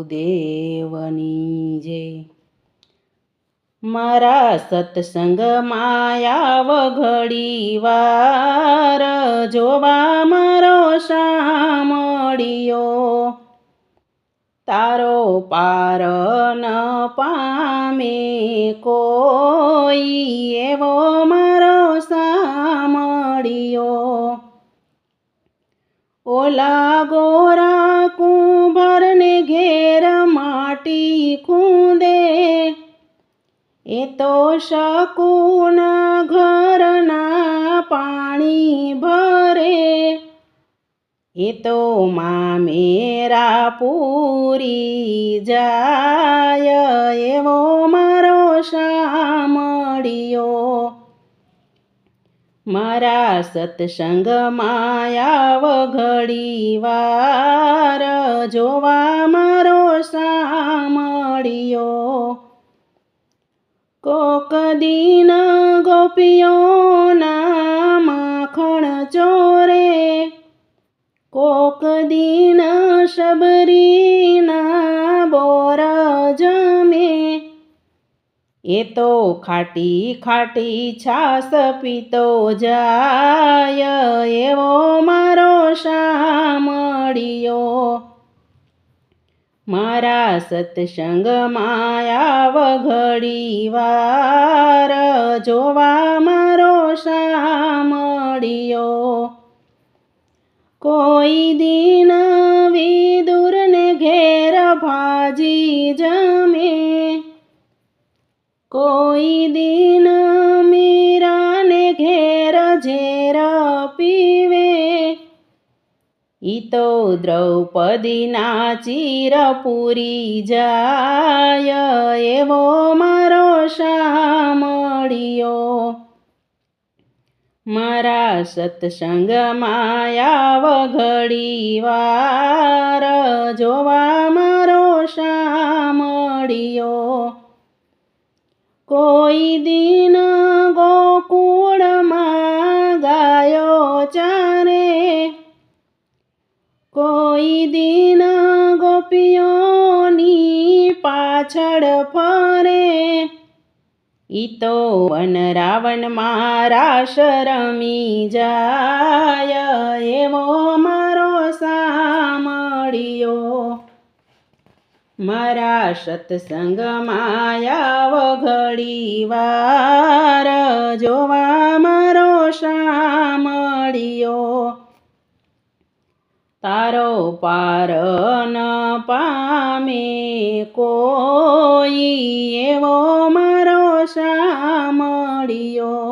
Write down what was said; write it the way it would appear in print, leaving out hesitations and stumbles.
દેવની જય। મારા સત્સંગમાં આવ ઘડી વાર, જોવા મારો શામળિયો। તારો પાર ન પામે કોઈ, એવો મારો શામળિયો। ઓલા ગોરા કુંભારને ઘેર માટી ખૂંદે, એ તો શકુના ઘરના પાણી ભરે। એ તો મામેરા પૂરી જાય, એવો મારો શામળિયો। મારા સત્સંગમાં આવ ઘડી વાર, જોવા મારો શામળિયો। કોક દીન ગોપીઓના માખણ ચોરે, કોક દીન શબરીના બોર જમે। એ તો ખાટી ખાટી છાસ પીતો જાય, એવો મારો શામળિયો। મારા સત્સંગમાં આવ ઘડી વાર, જોવા મારો શામળિયો। કોઈ દીન વિદુરને ઘેર ભાજી જમે, કોઈ દીન મીરાને ઘેર ઝેર પીવે। ઈ તો દ્રૌપદીના ચીર પૂરી જાય, એવો મારો શામળિયો। મારા સત્સંગમાં આવ ઘડી વાર, જોવા મારો શામળિયો। કોઈ દીન ગોકુળમાં ગાયો ચારે, કોઈ દીન ગોપીઓની પાછળ ફરે। ઈ તો વન રાવણમાં રાસ રમી જાય, એવો મારો શામળિયો। મારા સત્સંગમાં આવ ઘડી વાર, જોવા મારો શામળિયો। તારો પાર ન પામે કોઈ, એવો મારો શામળિયો।